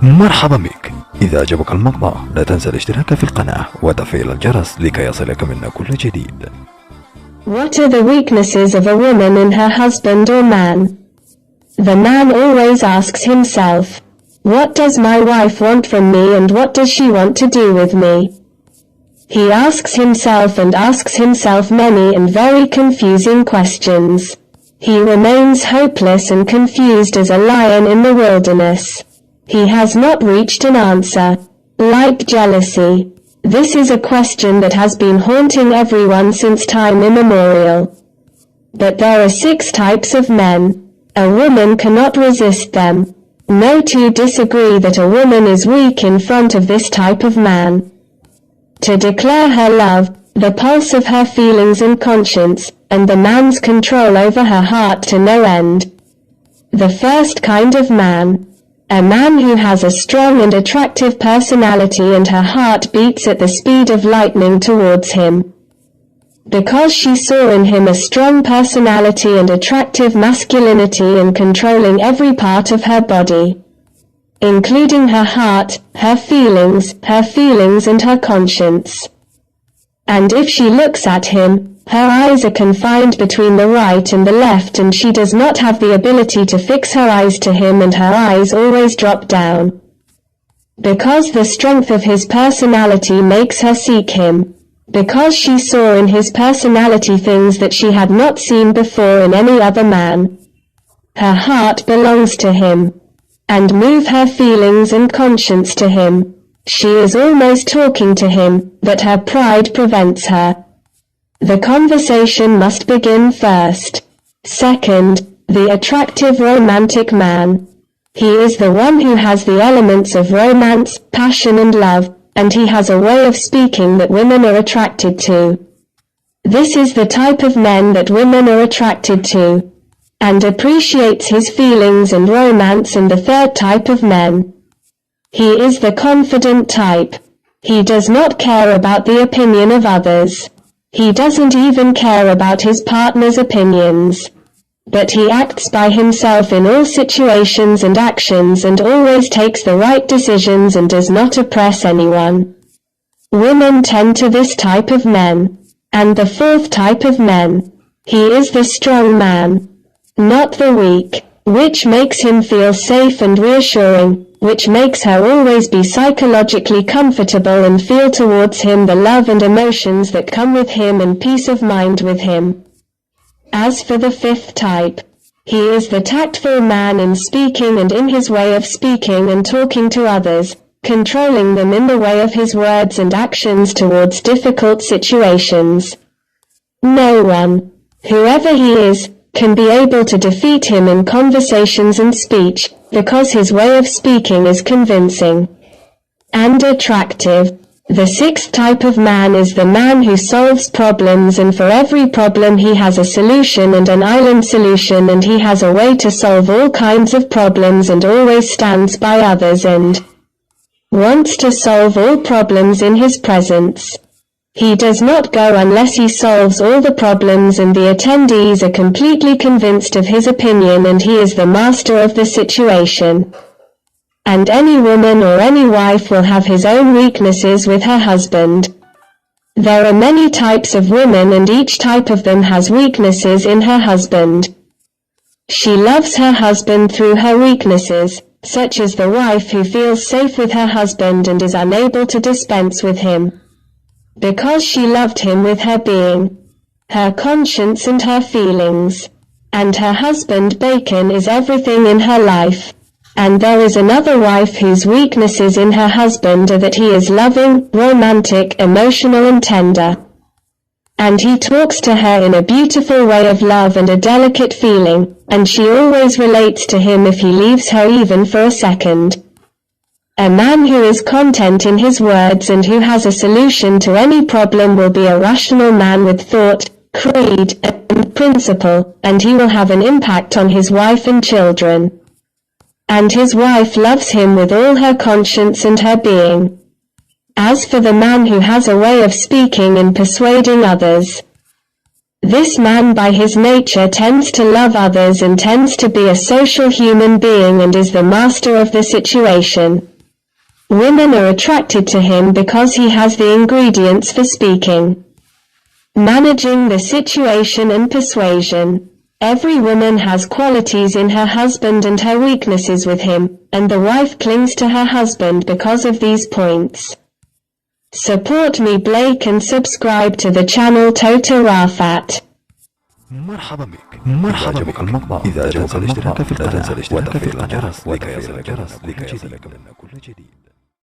مرحبا بك. إذا عجبك المقطع لا تنسى الاشتراك في القناة وتفعيل الجرس لكي يصلك منا كل جديد. What are the weaknesses of a woman in her husband or man? The man always asks himself, what does my wife want from me and what does she want to do with me? He asks himself many and very confusing questions. He remains hopeless and confused as a lion in the wilderness. He has not reached an answer. Like jealousy. This is a question that has been haunting everyone since time immemorial. But there are 6 types of men. A woman cannot resist them. No two disagree that a woman is weak in front of this type of man. To declare her love, the pulse of her feelings and conscience, and the man's control over her heart to no end. The first kind of man. A man who has a strong and attractive personality and her heart beats at the speed of lightning towards him. Because she saw in him a strong personality and attractive masculinity in controlling every part of her body, including her heart, her feelings and her conscience. And if she looks at him, her eyes are confined between the right and the left and she does not have the ability to fix her eyes to him and her eyes always drop down. Because the strength of his personality makes her seek him. Because she saw in his personality things that she had not seen before in any other man. Her heart belongs to him. And move her feelings and conscience to him. She is almost talking to him, but her pride prevents her. The conversation must begin first. Second, the attractive romantic man. He is the one who has the elements of romance, passion and love, and he has a way of speaking that women are attracted to. This is the type of men that women are attracted to, and appreciates his feelings and romance. And the third type of men. He is the confident type. He does not care about the opinion of others. He doesn't even care about his partner's opinions. But he acts by himself in all situations and actions and always takes the right decisions and does not oppress anyone. Women tend to this type of men. And the fourth type of men. He is the strong man. Not the weak, which makes him feel safe and reassuring, which makes her always be psychologically comfortable and feel towards him the love and emotions that come with him and peace of mind with him. As for the fifth type, he is the tactful man in speaking and in his way of speaking and talking to others, controlling them in the way of his words and actions towards difficult situations. No one, whoever he is, can be able to defeat him in conversations and speech, because his way of speaking is convincing and attractive. The sixth type of man is the man who solves problems, and for every problem he has a solution and an island solution, and he has a way to solve all kinds of problems and always stands by others and wants to solve all problems in his presence. He does not go unless he solves all the problems and the attendees are completely convinced of his opinion and he is the master of the situation. And any woman or any wife will have his own weaknesses with her husband. There are many types of women and each type of them has weaknesses in her husband. She loves her husband through her weaknesses, such as the wife who feels safe with her husband and is unable to dispense with him. Because she loved him with her being, her conscience and her feelings. And her husband Bacon is everything in her life. And there is another wife whose weaknesses in her husband are that he is loving, romantic, emotional and tender. And he talks to her in a beautiful way of love and a delicate feeling, and she always relates to him if he leaves her even for a second. A man who is content in his words and who has a solution to any problem will be a rational man with thought, creed, and principle, and he will have an impact on his wife and children. And his wife loves him with all her conscience and her being. As for the man who has a way of speaking and persuading others, This man by his nature tends to love others and tends to be a social human being and is the master of the situation. Women are attracted to him because he has the ingredients for speaking. Managing the situation and persuasion. Every woman has qualities in her husband and her weaknesses with him, and the wife clings to her husband because of these points. Support me Blake and subscribe to the channel Tota Rafat. مرحبا بك. مرحبا بك المقطع. إذا أعجبك الاشتراك في القناة وتفعيل الجرس لكي يصلك منا كل جديد.